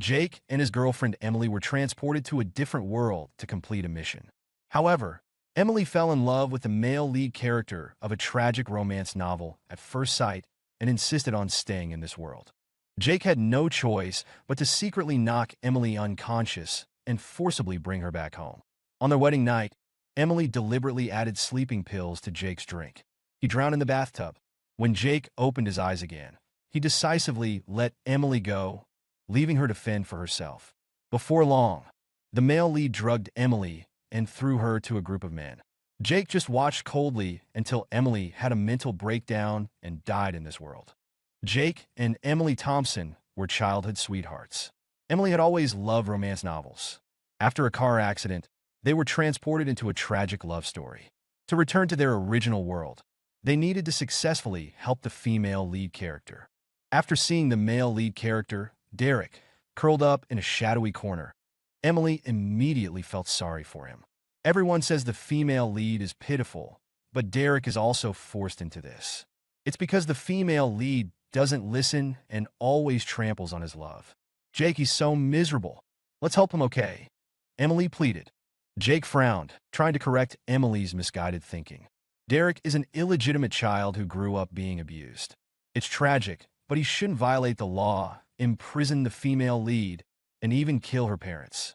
Jake and his girlfriend Emily were transported to a different world to complete a mission. However, Emily fell in love with the male lead character of a tragic romance novel at first sight and insisted on staying in this world. Jake had no choice but to secretly knock Emily unconscious and forcibly bring her back home. On their wedding night, Emily deliberately added sleeping pills to Jake's drink. He drowned in the bathtub. When Jake opened his eyes again, he decisively let Emily go, leaving her to fend for herself. Before long, the male lead drugged Emily and threw her to a group of men. Jake just watched coldly until Emily had a mental breakdown and died in this world. Jake and Emily Thompson were childhood sweethearts. Emily had always loved romance novels. After a car accident, they were transported into a tragic love story. To return to their original world, they needed to successfully help the female lead character. After seeing the male lead character, Derek, curled up in a shadowy corner, Emily immediately felt sorry for him. Everyone says the female lead is pitiful, but Derek is also forced into this. It's because the female lead doesn't listen and always tramples on his love. Jake, he's so miserable. Let's help him, okay? Emily pleaded. Jake frowned, trying to correct Emily's misguided thinking. Derek is an illegitimate child who grew up being abused. It's tragic, but he shouldn't violate the law, imprison the female lead, and even kill her parents.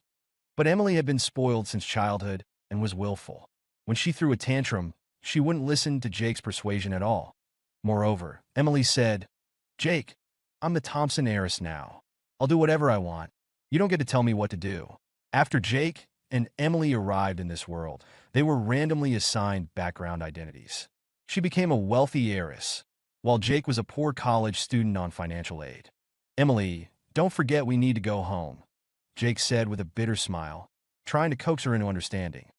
But Emily had been spoiled since childhood and was willful. When she threw a tantrum, she wouldn't listen to Jake's persuasion at all. Moreover, Emily said, Jake, I'm the Thompson heiress now. I'll do whatever I want. You don't get to tell me what to do. After Jake and Emily arrived in this world, they were randomly assigned background identities. She became a wealthy heiress, while Jake was a poor college student on financial aid. Emily, don't forget we need to go home, Jake said with a bitter smile, trying to coax her into understanding.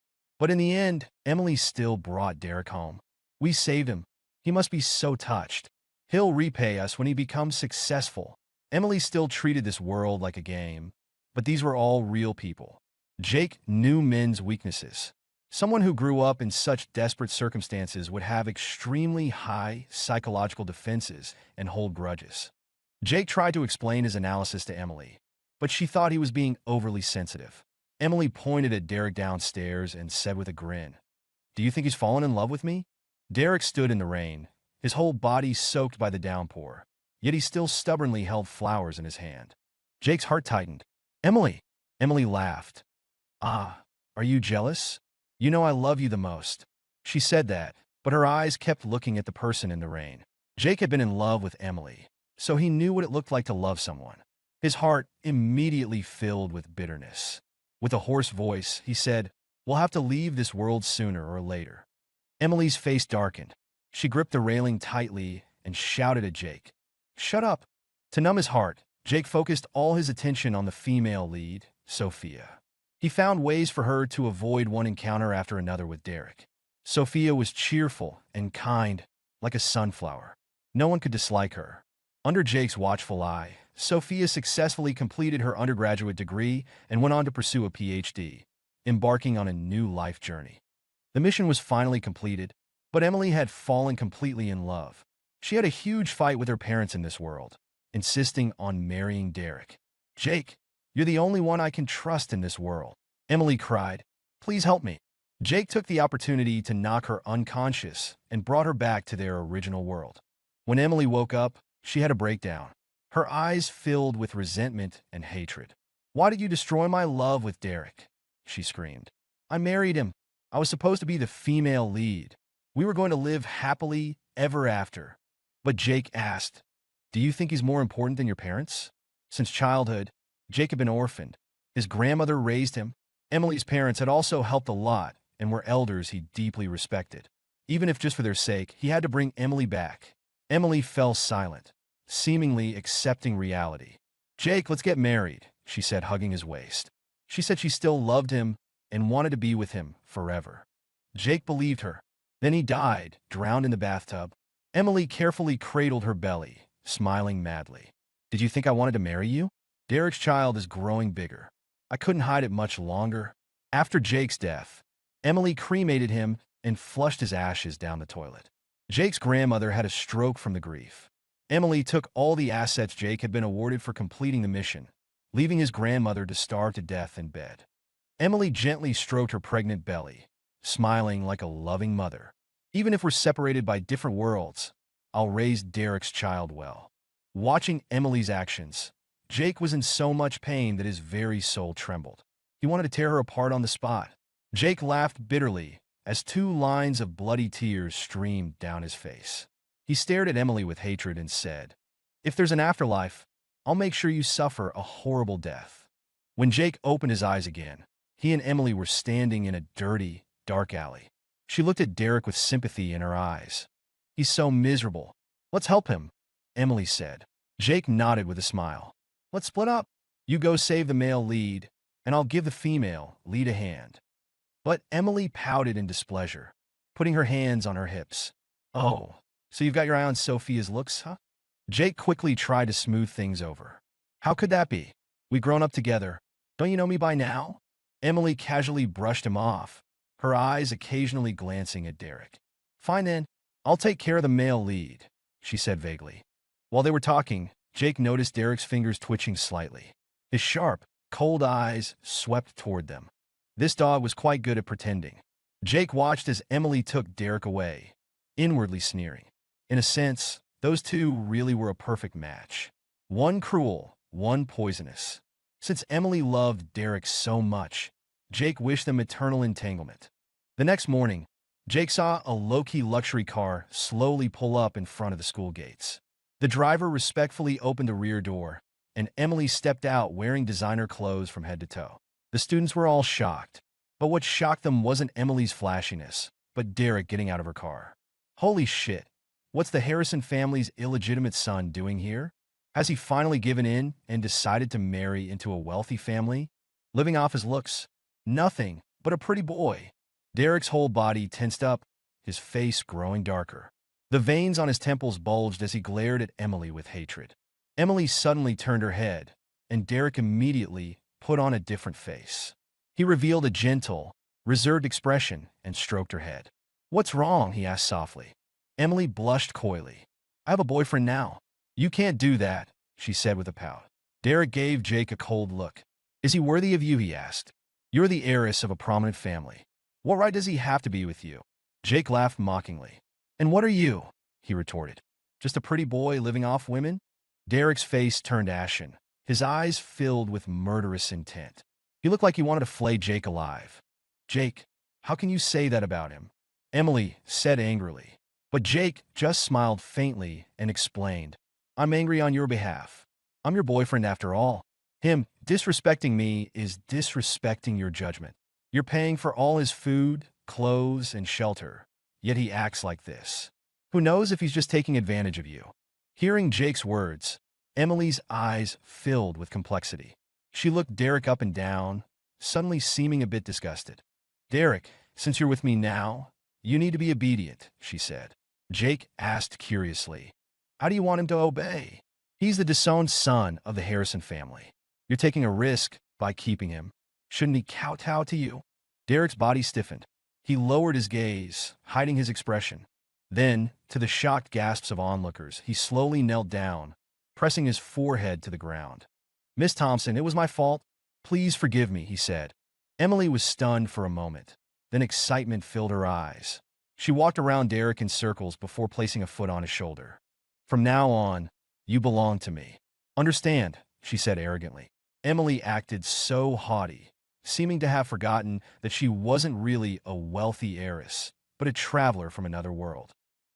But in the end, Emily still brought Derek home. We saved him. He must be so touched. He'll repay us when he becomes successful. Emily still treated this world like a game, but these were all real people. Jake knew men's weaknesses. Someone who grew up in such desperate circumstances would have extremely high psychological defenses and hold grudges. Jake tried to explain his analysis to Emily, but she thought he was being overly sensitive. Emily pointed at Derek downstairs and said with a grin, Do you think he's fallen in love with me? Derek stood in the rain, his whole body soaked by the downpour, yet he still stubbornly held flowers in his hand. Jake's heart tightened. Emily! Emily laughed. Ah, are you jealous? You know I love you the most. She said that, but her eyes kept looking at the person in the rain. Jake had been in love with Emily, so he knew what it looked like to love someone. His heart immediately filled with bitterness. With a hoarse voice, he said, We'll have to leave this world sooner or later. Emily's face darkened. She gripped the railing tightly and shouted at Jake, Shut up! To numb his heart, Jake focused all his attention on the female lead, Sophia. He found ways for her to avoid one encounter after another with Derek. Sophia was cheerful and kind, like a sunflower. No one could dislike her. Under Jake's watchful eye, Sophia successfully completed her undergraduate degree and went on to pursue a PhD, embarking on a new life journey. The mission was finally completed, but Emily had fallen completely in love. She had a huge fight with her parents in this world, insisting on marrying Derek. Jake, you're the only one I can trust in this world, Emily cried. Please help me. Jake took the opportunity to knock her unconscious and brought her back to their original world. When Emily woke up, she had a breakdown. Her eyes filled with resentment and hatred. Why did you destroy my love with Derek? She screamed. I married him. I was supposed to be the female lead. We were going to live happily ever after. But Jake asked, Do you think he's more important than your parents? Since childhood, Jake had been orphaned. His grandmother raised him. Emily's parents had also helped a lot and were elders he deeply respected. Even if just for their sake, he had to bring Emily back. Emily fell silent, seemingly accepting reality. Jake, let's get married, she said, hugging his waist. She said she still loved him and wanted to be with him forever. Jake believed her. Then he died, drowned in the bathtub. Emily carefully cradled her belly, smiling madly. Did you think I wanted to marry you? Derek's child is growing bigger. I couldn't hide it much longer. After Jake's death, Emily cremated him and flushed his ashes down the toilet. Jake's grandmother had a stroke from the grief. Emily took all the assets Jake had been awarded for completing the mission leaving his grandmother to starve to death in bed. Emily gently stroked her pregnant belly, smiling like a loving mother. Even if we're separated by different worlds, I'll raise Derek's child well. Watching Emily's actions, Jake was in so much pain that his very soul trembled. He wanted to tear her apart on the spot. Jake laughed bitterly as 2 lines of bloody tears streamed down his face. He stared at Emily with hatred and said, "If there's an afterlife, I'll make sure you suffer a horrible death." When Jake opened his eyes again, he and Emily were standing in a dirty, dark alley. She looked at Derek with sympathy in her eyes. "He's so miserable. Let's help him," Emily said. Jake nodded with a smile. "Let's split up. You go save the male lead, and I'll give the female lead a hand." But Emily pouted in displeasure, putting her hands on her hips. "Oh, so you've got your eye on Sophia's looks, huh?" Jake quickly tried to smooth things over. "How could that be? We've grown up together. Don't you know me by now?" Emily casually brushed him off, her eyes occasionally glancing at Derek. "Fine then, I'll take care of the male lead," she said vaguely. While they were talking, Jake noticed Derek's fingers twitching slightly. His sharp, cold eyes swept toward them. This dog was quite good at pretending. Jake watched as Emily took Derek away, inwardly sneering. In a sense, those two really were a perfect match. One cruel, one poisonous. Since Emily loved Derek so much, Jake wished them eternal entanglement. The next morning, Jake saw a low-key luxury car slowly pull up in front of the school gates. The driver respectfully opened the rear door, and Emily stepped out wearing designer clothes from head to toe. The students were all shocked, but what shocked them wasn't Emily's flashiness, but Derek getting out of her car. Holy shit, what's the Harrison family's illegitimate son doing here? Has he finally given in and decided to marry into a wealthy family? Living off his looks? Nothing but a pretty boy. Derek's whole body tensed up, his face growing darker. The veins on his temples bulged as he glared at Emily with hatred. Emily suddenly turned her head, and Derek immediately put on a different face. He revealed a gentle, reserved expression and stroked her head. "What's wrong?" he asked softly. Emily blushed coyly. "I have a boyfriend now." "You can't do that," she said with a pout. Derek gave Jake a cold look. "Is he worthy of you?" he asked. "You're the heiress of a prominent family. What right does he have to be with you?" Jake laughed mockingly. "And what are you?" he retorted. "Just a pretty boy living off women?" Derek's face turned ashen, his eyes filled with murderous intent. He looked like he wanted to flay Jake alive. "Jake, how can you say that about him?" Emily said angrily. But Jake just smiled faintly and explained, "I'm angry on your behalf. I'm your boyfriend after all. Him disrespecting me is disrespecting your judgment. You're paying for all his food, clothes, and shelter, yet he acts like this. Who knows if he's just taking advantage of you?" Hearing Jake's words, Emily's eyes filled with complexity. She looked Derek up and down, suddenly seeming a bit disgusted. "Derek, since you're with me now, you need to be obedient," she said. Jake asked curiously, "How do you want him to obey? He's the disowned son of the Harrison family. You're taking a risk by keeping him. Shouldn't he kowtow to you?" Derek's body stiffened. He lowered his gaze, hiding his expression. Then, to the shocked gasps of onlookers, he slowly knelt down, pressing his forehead to the ground. "Miss Thompson, it was my fault. Please forgive me," he said. Emily was stunned for a moment. Then excitement filled her eyes. She walked around Derek in circles before placing a foot on his shoulder. "From now on, you belong to me. Understand," she said arrogantly. Emily acted so haughty, seeming to have forgotten that she wasn't really a wealthy heiress, but a traveler from another world.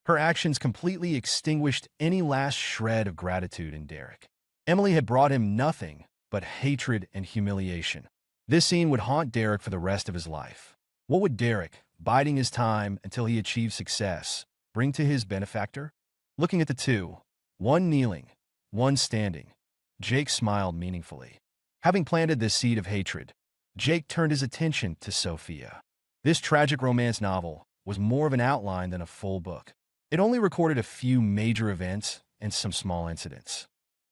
Her actions completely extinguished any last shred of gratitude in Derek. Emily had brought him nothing but hatred and humiliation. This scene would haunt Derek for the rest of his life. What would Derek, biding his time until he achieved success, bring to his benefactor? Looking at the two, one kneeling, one standing, Jake smiled meaningfully. Having planted this seed of hatred, Jake turned his attention to Sophia. This tragic romance novel was more of an outline than a full book. It only recorded a few major events and some small incidents.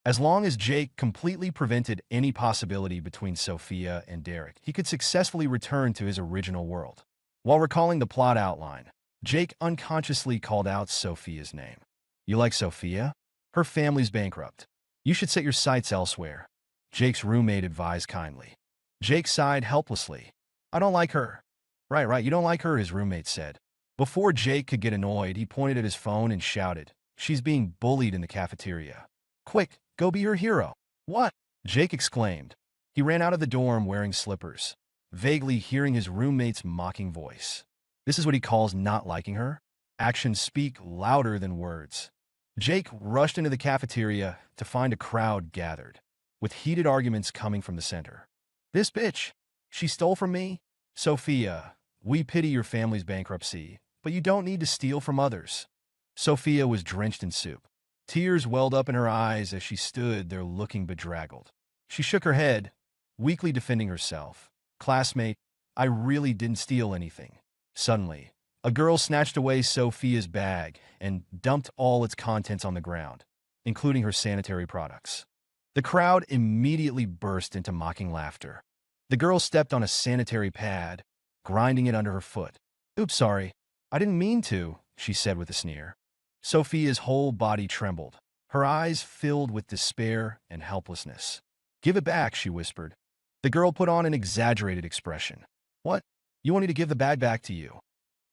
As long as Jake completely prevented any possibility between Sophia and Derek, he could successfully return to his original world. While recalling the plot outline, Jake unconsciously called out Sophia's name. "You like Sophia? Her family's bankrupt. You should set your sights elsewhere." Jake's roommate advised kindly. Jake sighed helplessly. I don't like her. Right, you don't like her, his roommate said. Before Jake could get annoyed, he pointed at his phone and shouted, she's being bullied in the cafeteria. Quick, go be her hero. What? Jake exclaimed. He ran out of the dorm wearing slippers, vaguely hearing his roommate's mocking voice. This is what he calls not liking her? Actions speak louder than words. Jake rushed into the cafeteria to find a crowd gathered, with heated arguments coming from the center. This bitch, she stole from me? Sophia, we pity your family's bankruptcy, but you don't need to steal from others. Sophia was drenched in soup. Tears welled up in her eyes as she stood there looking bedraggled. She shook her head, weakly defending herself. Classmate, I really didn't steal anything. Suddenly, a girl snatched away Sophia's bag and dumped all its contents on the ground, including her sanitary products. The crowd immediately burst into mocking laughter. The girl stepped on a sanitary pad, grinding it under her foot. Oops, sorry. I didn't mean to, she said with a sneer. Sophia's whole body trembled. Her eyes filled with despair and helplessness. Give it back, she whispered. The girl put on an exaggerated expression. What? You want me to give the bag back to you?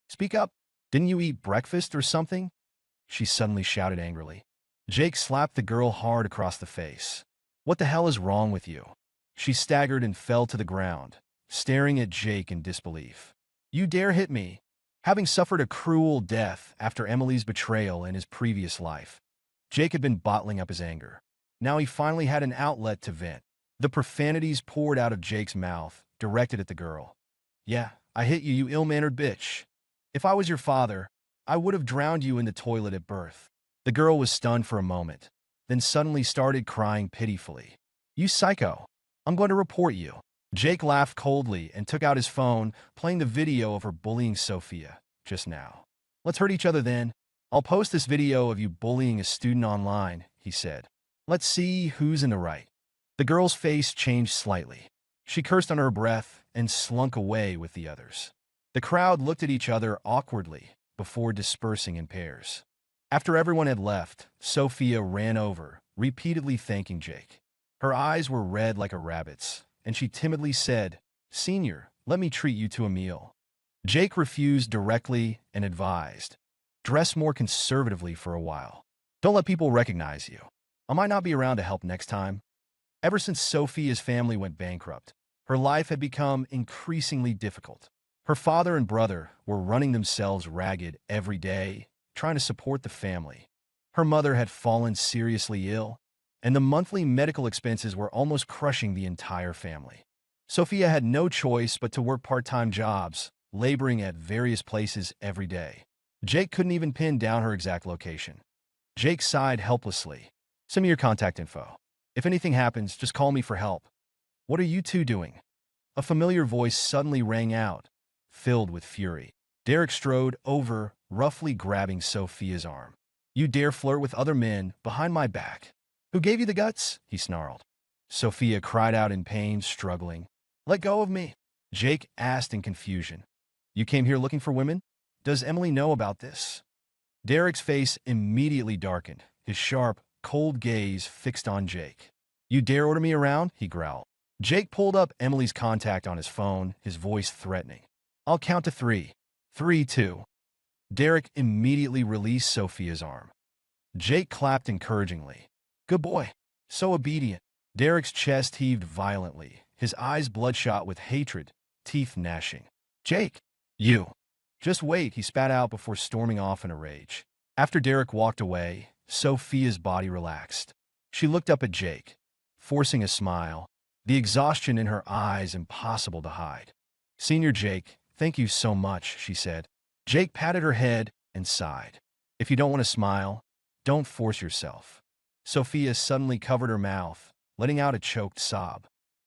Speak up. Didn't you eat breakfast or something? She suddenly shouted angrily. Jake slapped the girl hard across the face. What the hell is wrong with you? She staggered and fell to the ground, staring at Jake in disbelief. You dare hit me? Having suffered a cruel death after Emily's betrayal in his previous life, Jake had been bottling up his anger. Now he finally had an outlet to vent. The profanities poured out of Jake's mouth, directed at the girl. Yeah, I hit you, you ill-mannered bitch. If I was your father, I would have drowned you in the toilet at birth. The girl was stunned for a moment, then suddenly started crying pitifully. You psycho. I'm going to report you. Jake laughed coldly and took out his phone, playing the video of her bullying Sophia just now. Let's hurt each other then. I'll post this video of you bullying a student online, he said. Let's see who's in the right. The girl's face changed slightly. She cursed under her breath and slunk away with the others. The crowd looked at each other awkwardly before dispersing in pairs. After everyone had left, Sophia ran over, repeatedly thanking Jake. Her eyes were red like a rabbit's, and she timidly said, Senior, let me treat you to a meal. Jake refused directly and advised, dress more conservatively for a while. Don't let people recognize you. I might not be around to help next time. Ever since Sophia's family went bankrupt, her life had become increasingly difficult. Her father and brother were running themselves ragged every day, trying to support the family. Her mother had fallen seriously ill, and the monthly medical expenses were almost crushing the entire family. Sophia had no choice but to work part-time jobs, laboring at various places every day. Jake couldn't even pin down her exact location. Jake sighed helplessly. Send me your contact info. If anything happens, just call me for help. What are you two doing? A familiar voice suddenly rang out, filled with fury. Derek strode over, roughly grabbing Sophia's arm. You dare flirt with other men behind my back? Who gave you the guts? He snarled. Sophia cried out in pain, struggling. Let go of me, Jake asked in confusion. You came here looking for women? Does Emily know about this? Derek's face immediately darkened, his sharp, cold gaze fixed on Jake. You dare order me around? He growled. Jake pulled up Emily's contact on his phone, his voice threatening. I'll count to 3. 3, 2. Derek immediately released Sophia's arm. Jake clapped encouragingly. Good boy. So obedient. Derek's chest heaved violently, his eyes bloodshot with hatred, teeth gnashing. Jake! You! Just wait, he spat out before storming off in a rage. After Derek walked away, Sophia's body relaxed. She looked up at Jake, forcing a smile, the exhaustion in her eyes impossible to hide. Senior Jake, thank you so much, she said. Jake patted her head and sighed. If you don't want to smile, don't force yourself. Sophia suddenly covered her mouth, letting out a choked sob.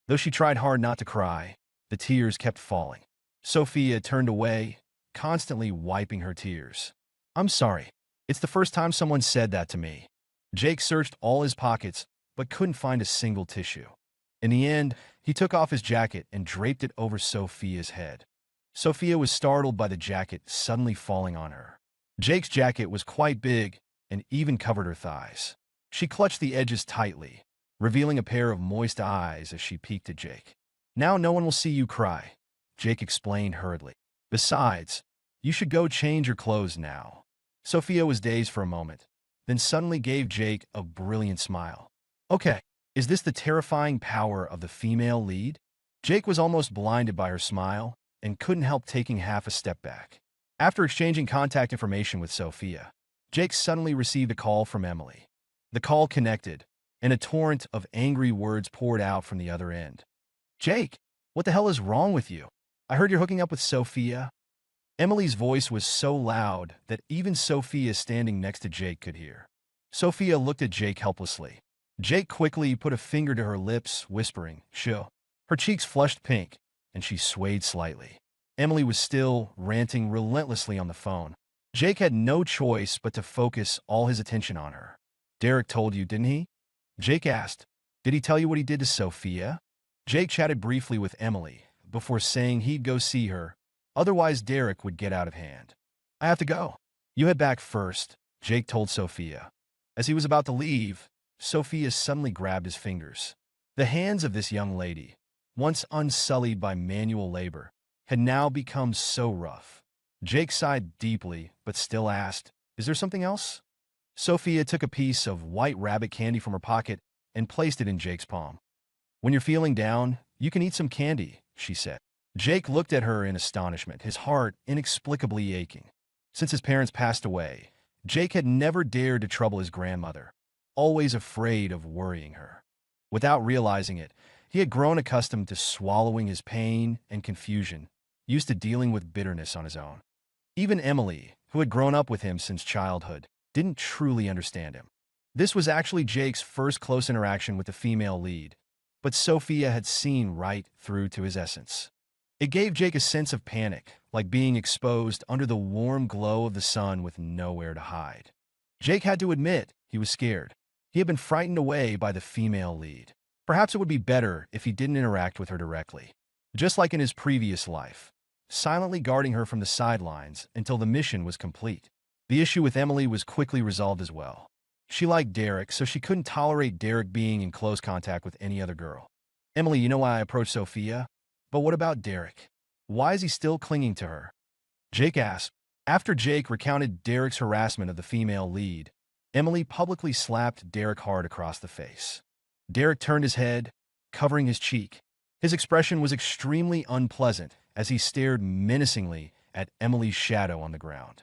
Though she tried hard not to cry, the tears kept falling. Sophia turned away, constantly wiping her tears. I'm sorry. It's the first time someone said that to me. Jake searched all his pockets, but couldn't find a single tissue. In the end, he took off his jacket and draped it over Sophia's head. Sophia was startled by the jacket suddenly falling on her. Jake's jacket was quite big and even covered her thighs. She clutched the edges tightly, revealing a pair of moist eyes as she peeked at Jake. "Now no one will see you cry," Jake explained hurriedly. "Besides, you should go change your clothes now." Sophia was dazed for a moment, then suddenly gave Jake a brilliant smile. "Okay, is this the terrifying power of the female lead?" Jake was almost blinded by her smile and couldn't help taking half a step back. After exchanging contact information with Sophia, Jake suddenly received a call from Emily. The call connected, and a torrent of angry words poured out from the other end. "Jake, what the hell is wrong with you? I heard you're hooking up with Sophia." Emily's voice was so loud that even Sophia standing next to Jake could hear. Sophia looked at Jake helplessly. Jake quickly put a finger to her lips, whispering, "Shoo." Her cheeks flushed pink, and she swayed slightly. Emily was still ranting relentlessly on the phone. Jake had no choice but to focus all his attention on her. "Derek told you, didn't he?" Jake asked. "Did he tell you what he did to Sophia?" Jake chatted briefly with Emily before saying he'd go see her, otherwise Derek would get out of hand. "I have to go. You head back first," Jake told Sophia. As he was about to leave, Sophia suddenly grabbed his fingers. The hands of this young lady, once unsullied by manual labor, had now become so rough. Jake sighed deeply, but still asked, "Is there something else?" Sophia took a piece of white rabbit candy from her pocket and placed it in Jake's palm. "When you're feeling down, you can eat some candy," she said. Jake looked at her in astonishment, his heart inexplicably aching. Since his parents passed away, Jake had never dared to trouble his grandmother, always afraid of worrying her. Without realizing it, he had grown accustomed to swallowing his pain and confusion, used to dealing with bitterness on his own. Even Emily, who had grown up with him since childhood, didn't truly understand him. This was actually Jake's first close interaction with the female lead, but Sophia had seen right through to his essence. It gave Jake a sense of panic, like being exposed under the warm glow of the sun with nowhere to hide. Jake had to admit he was scared. He had been frightened away by the female lead. Perhaps it would be better if he didn't interact with her directly, just like in his previous life, silently guarding her from the sidelines until the mission was complete. The issue with Emily was quickly resolved as well. She liked Derek, so she couldn't tolerate Derek being in close contact with any other girl. "Emily, you know why I approached Sophia? But what about Derek? Why is he still clinging to her?" Jake asked. After Jake recounted Derek's harassment of the female lead, Emily publicly slapped Derek hard across the face. Derek turned his head, covering his cheek. His expression was extremely unpleasant as he stared menacingly at Emily's shadow on the ground.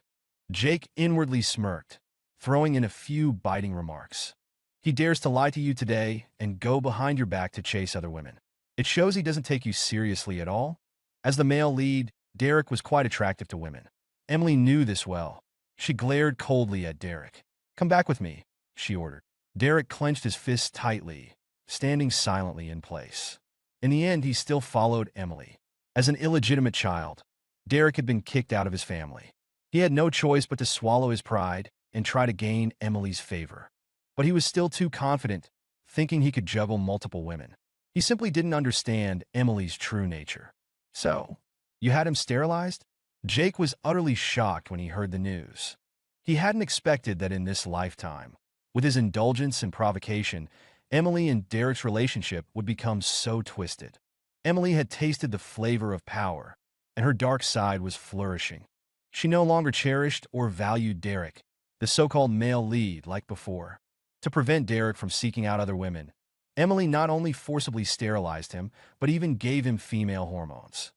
Jake inwardly smirked, throwing in a few biting remarks. "He dares to lie to you today and go behind your back to chase other women. It shows he doesn't take you seriously at all." As the male lead, Derek was quite attractive to women. Emily knew this well. She glared coldly at Derek. "Come back with me," she ordered. Derek clenched his fists tightly, standing silently in place. In the end, he still followed Emily. As an illegitimate child, Derek had been kicked out of his family. He had no choice but to swallow his pride and try to gain Emily's favor. But he was still too confident, thinking he could juggle multiple women. He simply didn't understand Emily's true nature. "So, you had him sterilized?" Jake was utterly shocked when he heard the news. He hadn't expected that in this lifetime, with his indulgence and provocation, Emily and Derek's relationship would become so twisted. Emily had tasted the flavor of power, and her dark side was flourishing. She no longer cherished or valued Derek, the so-called male lead, like before. To prevent Derek from seeking out other women, Emily not only forcibly sterilized him, but even gave him female hormones.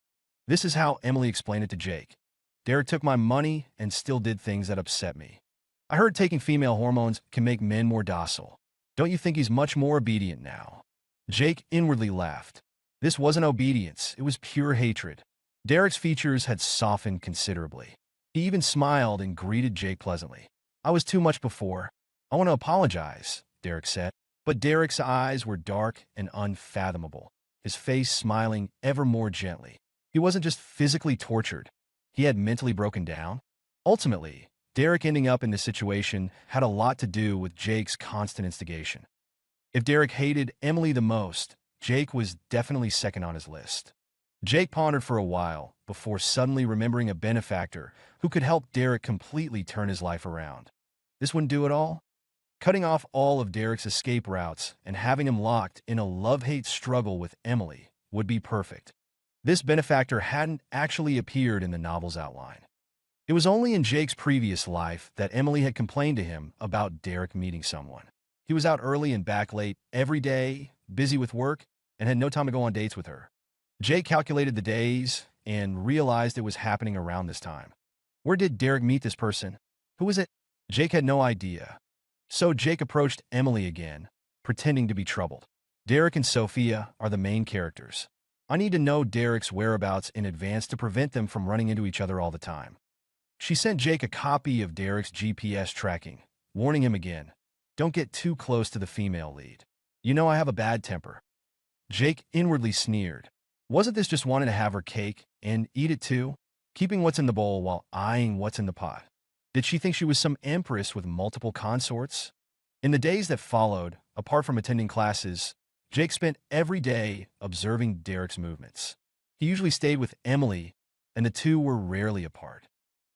This is how Emily explained it to Jake. "Derek took my money and still did things that upset me. I heard taking female hormones can make men more docile. Don't you think he's much more obedient now?" Jake inwardly laughed. This wasn't obedience, it was pure hatred. Derek's features had softened considerably. He even smiled and greeted Jake pleasantly. "I was too much before. I want to apologize," Derek said. But Derek's eyes were dark and unfathomable, his face smiling ever more gently. He wasn't just physically tortured. He had mentally broken down. Ultimately, Derek ending up in this situation had a lot to do with Jake's constant instigation. If Derek hated Emily the most, Jake was definitely second on his list. Jake pondered for a while before suddenly remembering a benefactor who could help Derek completely turn his life around. This wouldn't do it all? Cutting off all of Derek's escape routes and having him locked in a love-hate struggle with Emily would be perfect. This benefactor hadn't actually appeared in the novel's outline. It was only in Jake's previous life that Emily had complained to him about Derek meeting someone. He was out early and back late every day, busy with work, and had no time to go on dates with her. Jake calculated the days and realized it was happening around this time. Where did Derek meet this person? Who was it? Jake had no idea. So Jake approached Emily again, pretending to be troubled. Derek and Sophia are the main characters. I need to know Derek's whereabouts in advance to prevent them from running into each other all the time. She sent Jake a copy of Derek's GPS tracking, warning him again, don't get too close to the female lead. You know I have a bad temper. Jake inwardly sneered. Wasn't this just wanting to have her cake and eat it too? Keeping what's in the bowl while eyeing what's in the pot. Did she think she was some empress with multiple consorts? In the days that followed, apart from attending classes, Jake spent every day observing Derek's movements. He usually stayed with Emily, and the two were rarely apart.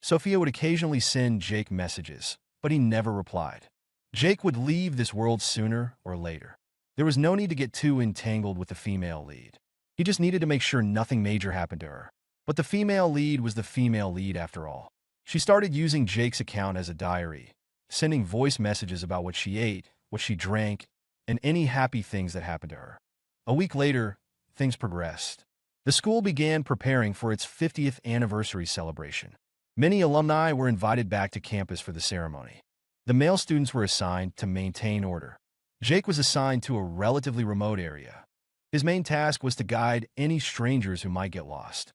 Sophia would occasionally send Jake messages, but he never replied. Jake would leave this world sooner or later. There was no need to get too entangled with the female lead. He just needed to make sure nothing major happened to her. But the female lead was the female lead after all. She started using Jake's account as a diary, sending voice messages about what she ate, what she drank, and any happy things that happened to her. A week later, things progressed. The school began preparing for its 50th anniversary celebration. Many alumni were invited back to campus for the ceremony. The male students were assigned to maintain order. Jake was assigned to a relatively remote area. His main task was to guide any strangers who might get lost.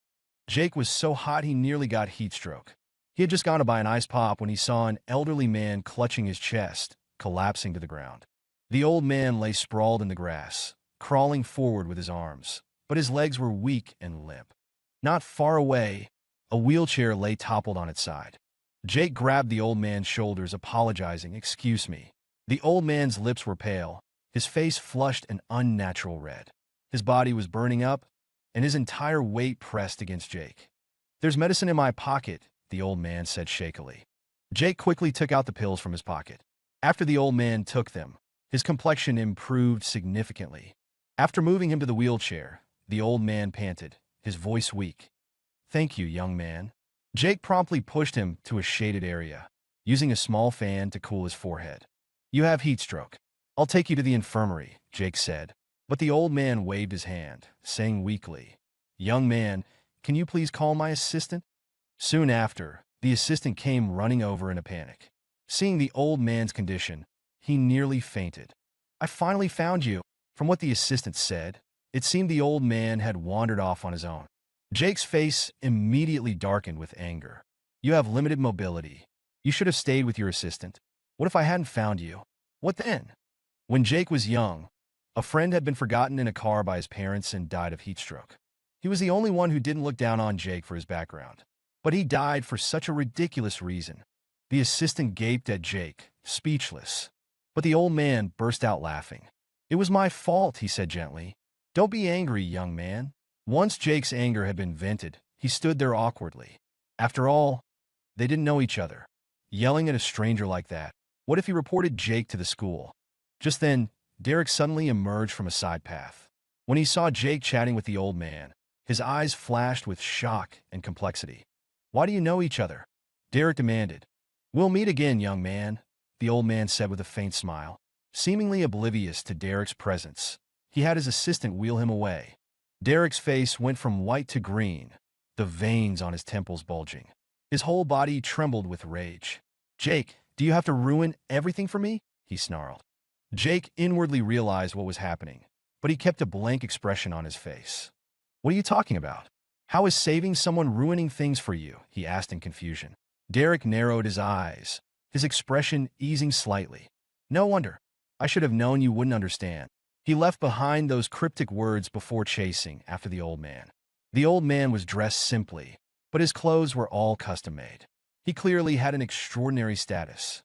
Jake was so hot he nearly got heat stroke. He had just gone to buy an ice pop when he saw an elderly man clutching his chest, collapsing to the ground. The old man lay sprawled in the grass, crawling forward with his arms, but his legs were weak and limp. Not far away, a wheelchair lay toppled on its side. Jake grabbed the old man's shoulders, apologizing, "Excuse me." The old man's lips were pale, his face flushed an unnatural red. His body was burning up, and his entire weight pressed against Jake. "There's medicine in my pocket," the old man said shakily. Jake quickly took out the pills from his pocket. After the old man took them, his complexion improved significantly. After moving him to the wheelchair, the old man panted, his voice weak. "Thank you, young man." Jake promptly pushed him to a shaded area, using a small fan to cool his forehead. "You have heat stroke. I'll take you to the infirmary," Jake said. But the old man waved his hand, saying weakly, "Young man, can you please call my assistant?" Soon after, the assistant came running over in a panic. Seeing the old man's condition, he nearly fainted. "I finally found you." From what the assistant said, it seemed the old man had wandered off on his own. Jake's face immediately darkened with anger. "You have limited mobility. You should have stayed with your assistant. What if I hadn't found you? What then?" When Jake was young, a friend had been forgotten in a car by his parents and died of heat stroke. He was the only one who didn't look down on Jake for his background. But he died for such a ridiculous reason. The assistant gaped at Jake, speechless. But the old man burst out laughing. "It was my fault," he said gently. "Don't be angry, young man." Once Jake's anger had been vented, he stood there awkwardly. After all, they didn't know each other. Yelling at a stranger like that, what if he reported Jake to the school? Just then, Derek suddenly emerged from a side path. When he saw Jake chatting with the old man, his eyes flashed with shock and complexity. "Why do you know each other?" Derek demanded. "We'll meet again, young man," the old man said with a faint smile. Seemingly oblivious to Derek's presence, he had his assistant wheel him away. Derek's face went from white to green, the veins on his temples bulging. His whole body trembled with rage. "Jake, do you have to ruin everything for me?" he snarled. Jake inwardly realized what was happening, but he kept a blank expression on his face. "What are you talking about? How is saving someone ruining things for you?" he asked in confusion. Derek narrowed his eyes, his expression easing slightly. "No wonder. I should have known you wouldn't understand." He left behind those cryptic words before chasing after the old man. The old man was dressed simply, but his clothes were all custom-made. He clearly had an extraordinary status.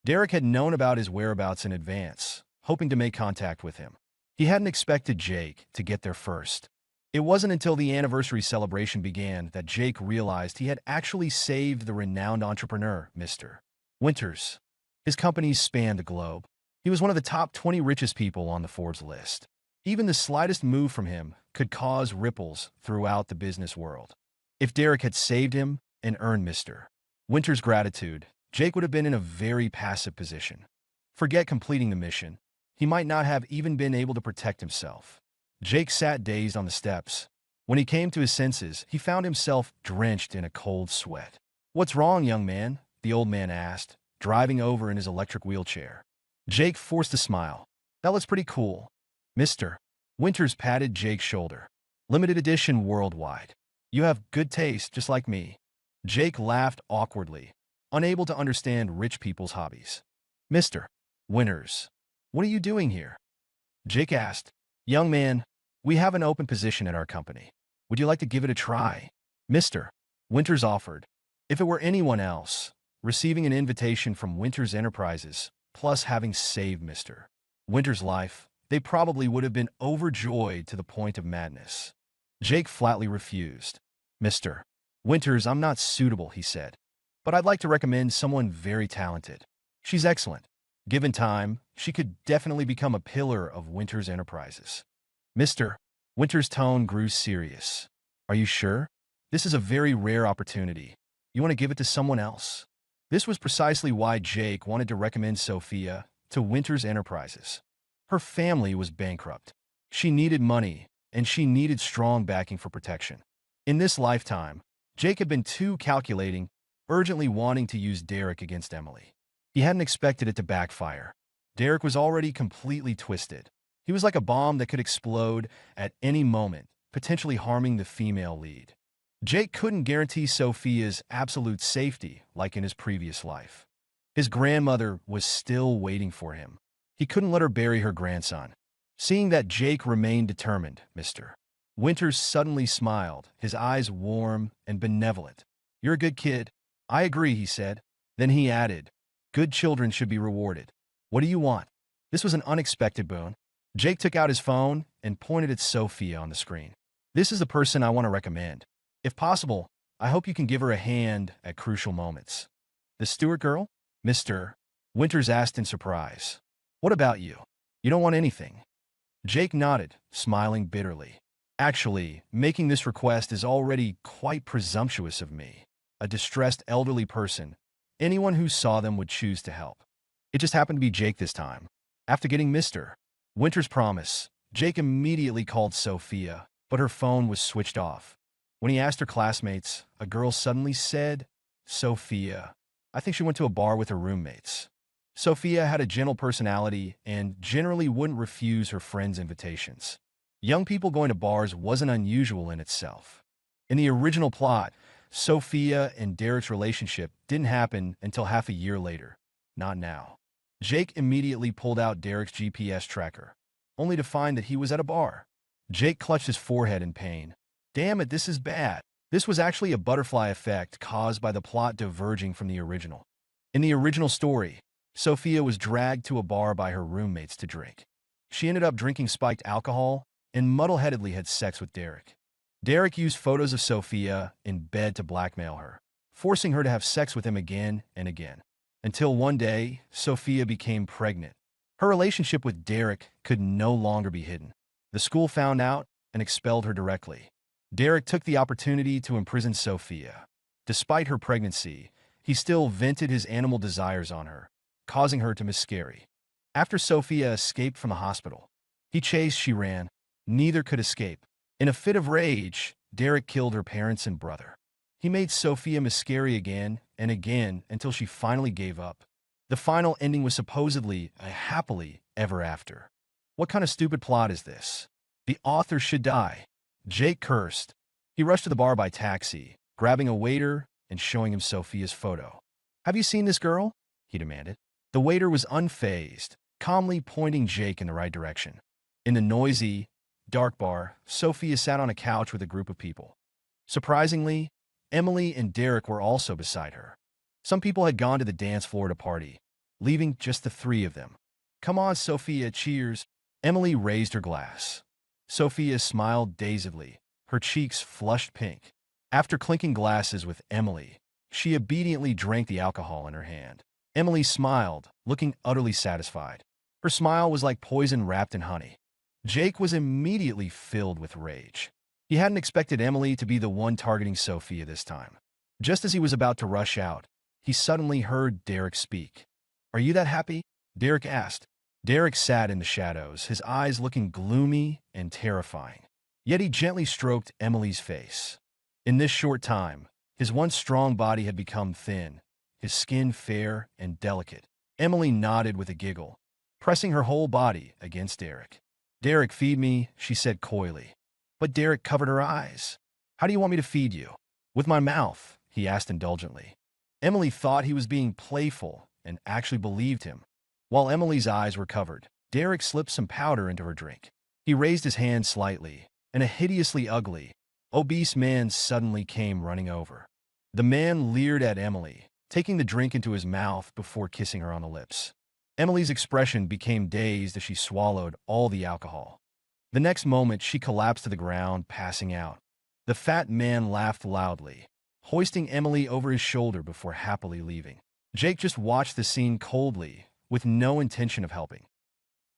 Derek had known about his whereabouts in advance, hoping to make contact with him. He hadn't expected Jake to get there first. It wasn't until the anniversary celebration began that Jake realized he had actually saved the renowned entrepreneur, Mr. Winters. His companies spanned the globe. He was one of the top 20 richest people on the Forbes list. Even the slightest move from him could cause ripples throughout the business world. If Derek had saved him and earned Mr. Winter's gratitude, Jake would have been in a very passive position. Forget completing the mission. He might not have even been able to protect himself. Jake sat dazed on the steps. When he came to his senses, he found himself drenched in a cold sweat. "What's wrong, young man?" the old man asked, driving over in his electric wheelchair. Jake forced a smile. "That looks pretty cool." Mr. Winters patted Jake's shoulder. "Limited edition worldwide. You have good taste, just like me." Jake laughed awkwardly, unable to understand rich people's hobbies. "Mr. Winters, what are you doing here?" Jake asked. "Young man, we have an open position at our company. Would you like to give it a try?" Mr. Winters offered. If it were anyone else, receiving an invitation from Winters Enterprises, plus having saved Mr. Winters' life, they probably would have been overjoyed to the point of madness. Jake flatly refused. "Mr. Winters, I'm not suitable," he said. "But I'd like to recommend someone very talented. She's excellent. Given time, she could definitely become a pillar of Winters Enterprises." Mr. Winters' tone grew serious. "Are you sure? This is a very rare opportunity. You want to give it to someone else?" This was precisely why Jake wanted to recommend Sophia to Winters Enterprises. Her family was bankrupt. She needed money, and she needed strong backing for protection. In this lifetime, Jake had been too calculating, urgently wanting to use Derek against Emily. He hadn't expected it to backfire. Derek was already completely twisted. He was like a bomb that could explode at any moment, potentially harming the female lead. Jake couldn't guarantee Sophia's absolute safety like in his previous life. His grandmother was still waiting for him. He couldn't let her bury her grandson. Seeing that Jake remained determined, Mr. Winters suddenly smiled, his eyes warm and benevolent. "You're a good kid." "I agree," he said. Then he added, "Good children should be rewarded. What do you want?" This was an unexpected boon. Jake took out his phone and pointed at Sophia on the screen. "This is the person I want to recommend. If possible, I hope you can give her a hand at crucial moments." "The Stewart girl?" Mr. Winters asked in surprise. "What about you? You don't want anything?" Jake nodded, smiling bitterly. "Actually, making this request is already quite presumptuous of me. A distressed elderly person, anyone who saw them would choose to help. It just happened to be Jake this time." After getting Mr. Winters' promise, Jake immediately called Sophia, but her phone was switched off. When he asked her classmates, a girl suddenly said, "Sophia. I think she went to a bar with her roommates." Sophia had a gentle personality and generally wouldn't refuse her friends' invitations. Young people going to bars wasn't unusual in itself. In the original plot, Sophia and Derek's relationship didn't happen until half a year later. Not now. Jake immediately pulled out Derek's GPS tracker, only to find that he was at a bar. Jake clutched his forehead in pain. "Damn it, this is bad." This was actually a butterfly effect caused by the plot diverging from the original. In the original story, Sophia was dragged to a bar by her roommates to drink. She ended up drinking spiked alcohol and muddle-headedly had sex with Derek. Derek used photos of Sophia in bed to blackmail her, forcing her to have sex with him again and again. Until one day, Sophia became pregnant. Her relationship with Derek could no longer be hidden. The school found out and expelled her directly. Derek took the opportunity to imprison Sophia. Despite her pregnancy, he still vented his animal desires on her, causing her to miscarry. After Sophia escaped from the hospital, he chased, she ran. Neither could escape. In a fit of rage, Derek killed her parents and brother. He made Sophia miscarry again and again until she finally gave up. The final ending was supposedly a happily ever after. What kind of stupid plot is this? The author should die. Jake cursed. He rushed to the bar by taxi, grabbing a waiter and showing him Sophia's photo. "Have you seen this girl?" he demanded. The waiter was unfazed, calmly pointing Jake in the right direction. In the noisy, dark bar, Sophia sat on a couch with a group of people. Surprisingly, Emily and Derek were also beside her. Some people had gone to the dance floor to party, leaving just the three of them. "Come on, Sophia, cheers." Emily raised her glass. Sophia smiled dazedly, her cheeks flushed pink. After clinking glasses with Emily, she obediently drank the alcohol in her hand. Emily smiled, looking utterly satisfied. Her smile was like poison wrapped in honey. Jake was immediately filled with rage. He hadn't expected Emily to be the one targeting Sophia this time. Just as he was about to rush out, he suddenly heard Derek speak. "Are you that happy?" Derek asked. Derek sat in the shadows, his eyes looking gloomy and terrifying. Yet he gently stroked Emily's face. In this short time, his once strong body had become thin, his skin fair and delicate. Emily nodded with a giggle, pressing her whole body against Derek. "Derek, feed me," she said coyly. But Derek covered her eyes. "How do you want me to feed you?" "With my mouth," he asked indulgently. Emily thought he was being playful and actually believed him. While Emily's eyes were covered, Derek slipped some powder into her drink. He raised his hand slightly, and a hideously ugly, obese man suddenly came running over. The man leered at Emily, taking the drink into his mouth before kissing her on the lips. Emily's expression became dazed as she swallowed all the alcohol. The next moment, she collapsed to the ground, passing out. The fat man laughed loudly, hoisting Emily over his shoulder before happily leaving. Jake just watched the scene coldly, with no intention of helping.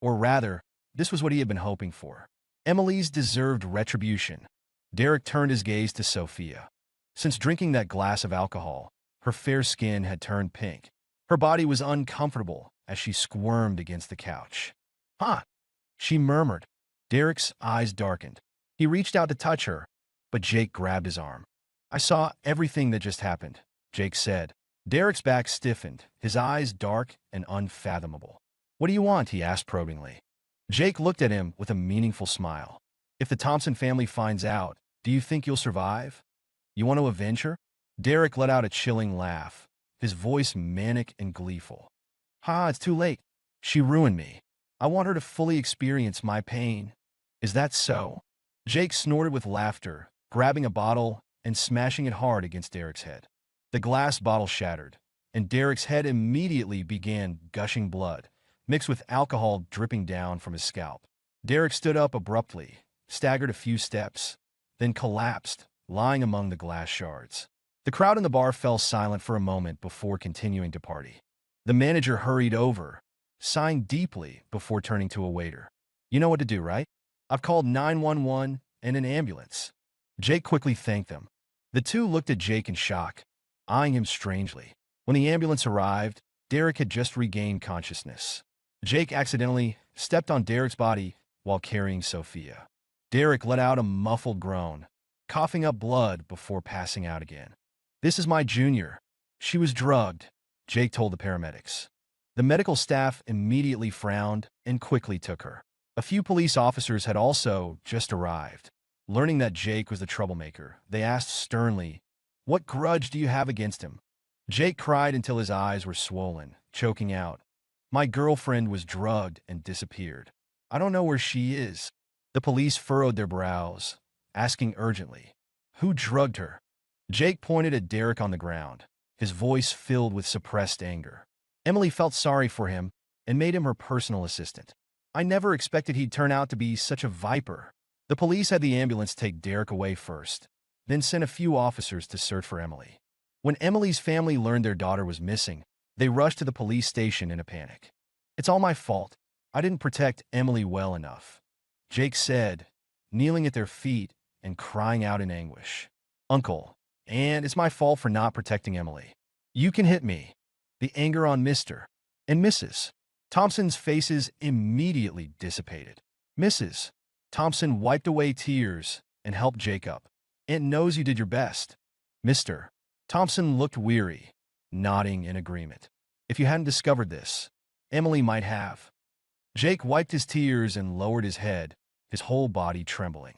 Or rather, this was what he had been hoping for. Emily's deserved retribution. Derek turned his gaze to Sophia. Since drinking that glass of alcohol, her fair skin had turned pink. Her body was uncomfortable as she squirmed against the couch. "Huh," she murmured. Derek's eyes darkened. He reached out to touch her, but Jake grabbed his arm. "I saw everything that just happened," Jake said. Derek's back stiffened, his eyes dark and unfathomable. "What do you want?" he asked probingly. Jake looked at him with a meaningful smile. "If the Thompson family finds out, do you think you'll survive? You want to avenge her?" Derek let out a chilling laugh, his voice manic and gleeful. "Ha, it's too late. She ruined me. I want her to fully experience my pain." "Is that so?" Jake snorted with laughter, grabbing a bottle and smashing it hard against Derek's head. The glass bottle shattered, and Derek's head immediately began gushing blood, mixed with alcohol dripping down from his scalp. Derek stood up abruptly, staggered a few steps, then collapsed, lying among the glass shards. The crowd in the bar fell silent for a moment before continuing to party. The manager hurried over, sighing deeply before turning to a waiter. "You know what to do, right? I've called 911 and an ambulance." Jake quickly thanked them. The two looked at Jake in shock, eyeing him strangely. When the ambulance arrived, Derek had just regained consciousness. Jake accidentally stepped on Derek's body while carrying Sophia. Derek let out a muffled groan, coughing up blood before passing out again. "This is my junior. She was drugged," Jake told the paramedics. The medical staff immediately frowned and quickly took her. A few police officers had also just arrived. Learning that Jake was the troublemaker, they asked sternly, "What grudge do you have against him?" Jake cried until his eyes were swollen, choking out, "My girlfriend was drugged and disappeared. I don't know where she is." The police furrowed their brows, asking urgently, "Who drugged her?" Jake pointed at Derek on the ground, his voice filled with suppressed anger. Emily felt sorry for him and made him her personal assistant. "I never expected he'd turn out to be such a viper." The police had the ambulance take Derek away first, then sent a few officers to search for Emily. When Emily's family learned their daughter was missing, they rushed to the police station in a panic. "It's all my fault. I didn't protect Emily well enough," Jake said, kneeling at their feet and crying out in anguish. "Uncle, and it's my fault for not protecting Emily. You can hit me." The anger on Mr. and Mrs. Thompson's faces immediately dissipated. Mrs. Thompson wiped away tears and helped Jake up. "Aunt knows you did your best." Mr. Thompson looked weary, nodding in agreement. "If you hadn't discovered this, Emily might have." Jake wiped his tears and lowered his head, his whole body trembling.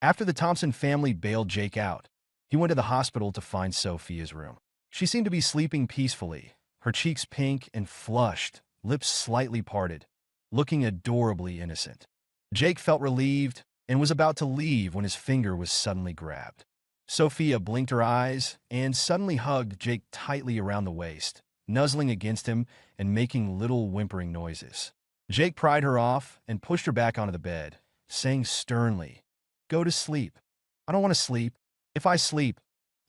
After the Thompson family bailed Jake out, he went to the hospital to find Sophia's room. She seemed to be sleeping peacefully, her cheeks pink and flushed, lips slightly parted, looking adorably innocent. Jake felt relieved and was about to leave when his finger was suddenly grabbed. Sophia blinked her eyes and suddenly hugged Jake tightly around the waist, nuzzling against him and making little whimpering noises. Jake pried her off and pushed her back onto the bed, saying sternly, "Go to sleep." "I don't want to sleep. If I sleep,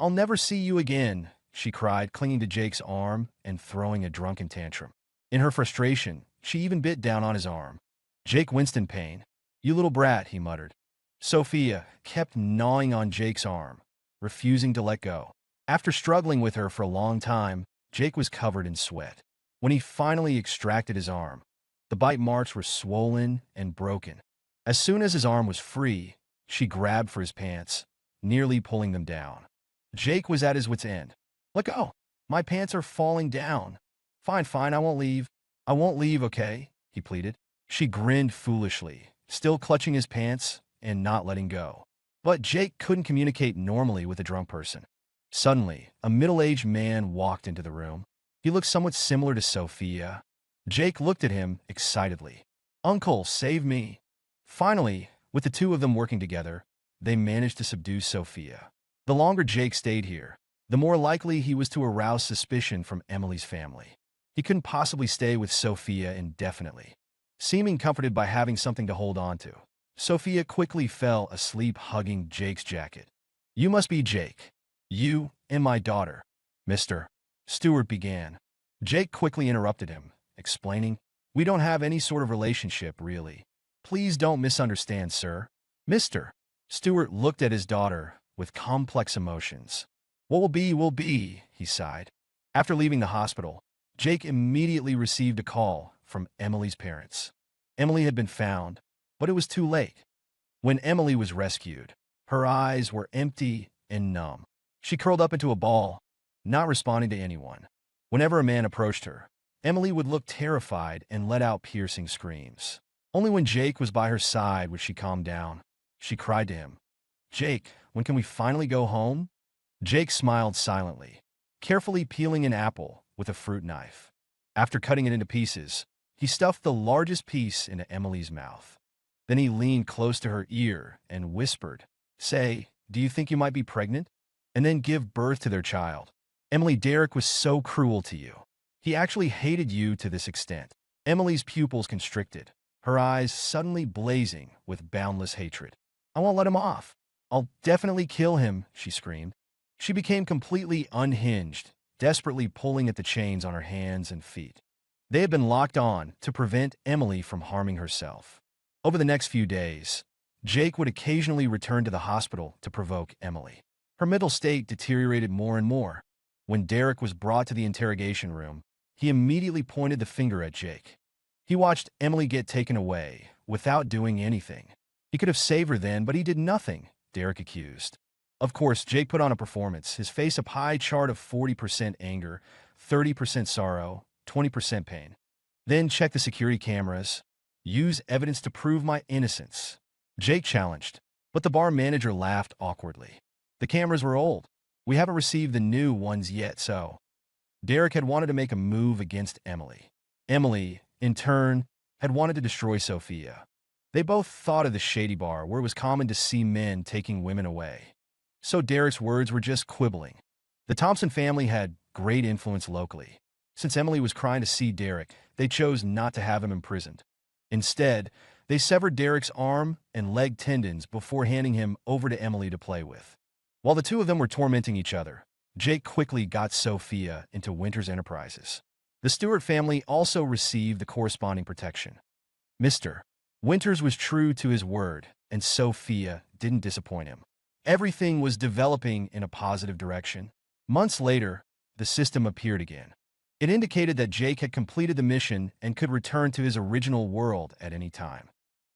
I'll never see you again," she cried, clinging to Jake's arm and throwing a drunken tantrum. In her frustration, she even bit down on his arm. Jake winced in pain. "You little brat," he muttered. Sophia kept gnawing on Jake's arm, refusing to let go. After struggling with her for a long time, Jake was covered in sweat. When he finally extracted his arm, the bite marks were swollen and broken. As soon as his arm was free, she grabbed for his pants, nearly pulling them down. Jake was at his wit's end. "Let go! My pants are falling down." Fine, I won't leave. I won't leave, okay?" he pleaded. She grinned foolishly, still clutching his pants and not letting go. But Jake couldn't communicate normally with a drunk person. Suddenly, a middle-aged man walked into the room. He looked somewhat similar to Sophia. Jake looked at him excitedly. "Uncle, save me." Finally, with the two of them working together, they managed to subdue Sophia. The longer Jake stayed here, the more likely he was to arouse suspicion from Emily's family. He couldn't possibly stay with Sophia indefinitely. Seeming comforted by having something to hold on to, Sophia quickly fell asleep hugging Jake's jacket. "You must be Jake. You and my daughter." "Mr. Stewart began. Jake quickly interrupted him, explaining, "We don't have any sort of relationship, really. Please don't misunderstand, sir." Mr. Stewart looked at his daughter with complex emotions. "What will be," he sighed. After leaving the hospital, Jake immediately received a call from Emily's parents. Emily had been found, but it was too late. When Emily was rescued, her eyes were empty and numb. She curled up into a ball, not responding to anyone. Whenever a man approached her, Emily would look terrified and let out piercing screams. Only when Jake was by her side would she calm down. She cried to him, "Jake, when can we finally go home?" Jake smiled silently, carefully peeling an apple with a fruit knife. After cutting it into pieces, he stuffed the largest piece into Emily's mouth. Then he leaned close to her ear and whispered, "Say, do you think you might be pregnant? And then give birth to their child. Emily, Derek was so cruel to you. He actually hated you to this extent." Emily's pupils constricted, her eyes suddenly blazing with boundless hatred. "I won't let him off. I'll definitely kill him," she screamed. She became completely unhinged, desperately pulling at the chains on her hands and feet. They had been locked on to prevent Emily from harming herself. Over the next few days, Jake would occasionally return to the hospital to provoke Emily. Her mental state deteriorated more and more. When Derek was brought to the interrogation room, he immediately pointed the finger at Jake. He watched Emily get taken away without doing anything. He could have saved her then, but he did nothing, Derek accused. Of course, Jake put on a performance, his face a pie chart of 40% anger, 30% sorrow, 20% pain. "Then check the security cameras. Use evidence to prove my innocence," Jake challenged, but the bar manager laughed awkwardly. "The cameras were old. We haven't received the new ones yet, so." Derek had wanted to make a move against Emily. Emily, in turn, had wanted to destroy Sophia. They both thought of the shady bar where it was common to see men taking women away. So Derek's words were just quibbling. The Thompson family had great influence locally. Since Emily was crying to see Derek, they chose not to have him imprisoned. Instead, they severed Derek's arm and leg tendons before handing him over to Emily to play with. While the two of them were tormenting each other, Jake quickly got Sophia into Winter's enterprises. The Stewart family also received the corresponding protection. Mr. Winters was true to his word, and Sophia didn't disappoint him. Everything was developing in a positive direction. Months later, the system appeared again. It indicated that Jake had completed the mission and could return to his original world at any time.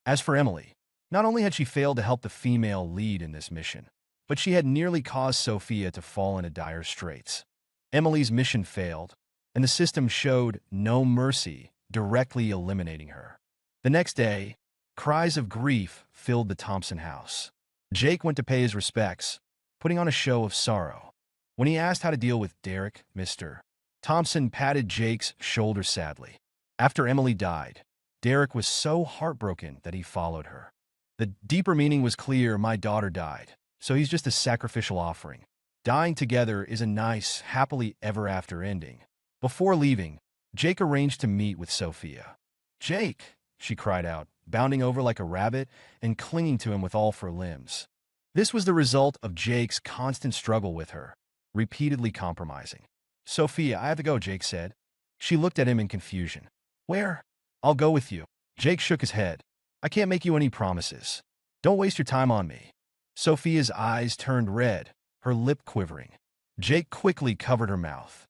As for Emily, not only had she failed to help the female lead in this mission, but she had nearly caused Sophia to fall into dire straits. Emily's mission failed, and the system showed no mercy, directly eliminating her. The next day, cries of grief filled the Thompson house. Jake went to pay his respects, putting on a show of sorrow. When he asked how to deal with Derek, Mr. Thompson patted Jake's shoulder sadly. After Emily died, Derek was so heartbroken that he followed her. The deeper meaning was clear: my daughter died, so he's just a sacrificial offering. Dying together is a nice, happily ever after ending. Before leaving, Jake arranged to meet with Sophia. "Jake!" she cried out, bounding over like a rabbit and clinging to him with all 4 limbs. This was the result of Jake's constant struggle with her, repeatedly compromising. Sophia, I have to go, Jake said. She looked at him in confusion. Where? I'll go with you. Jake shook his head. I can't make you any promises. Don't waste your time on me. Sophia's eyes turned red, her lip quivering. Jake quickly covered her mouth.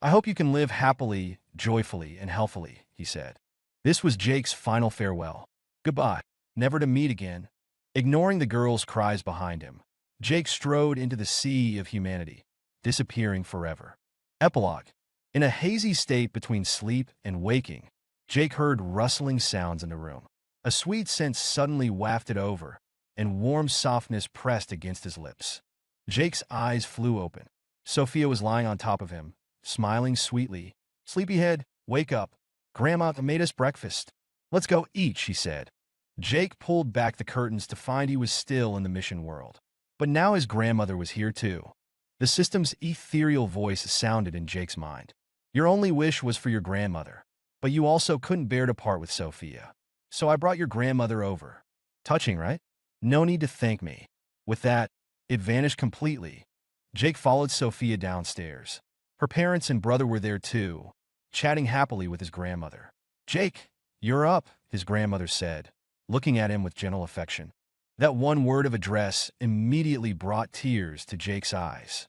I hope you can live happily, joyfully, and healthily, he said. This was Jake's final farewell. Goodbye, never to meet again. Ignoring the girl's cries behind him, Jake strode into the sea of humanity, disappearing forever. Epilogue. In a hazy state between sleep and waking, Jake heard rustling sounds in the room. A sweet scent suddenly wafted over, and warm softness pressed against his lips. Jake's eyes flew open. Sophia was lying on top of him, smiling sweetly. Sleepyhead, wake up. Grandma made us breakfast. Let's go eat, she said. Jake pulled back the curtains to find he was still in the mission world. But now his grandmother was here too. The system's ethereal voice sounded in Jake's mind. Your only wish was for your grandmother, but you also couldn't bear to part with Sophia. So I brought your grandmother over. Touching, right? No need to thank me. With that, it vanished completely. Jake followed Sophia downstairs. Her parents and brother were there too, chatting happily with his grandmother. Jake, you're up, his grandmother said, looking at him with gentle affection. That one word of address immediately brought tears to Jake's eyes.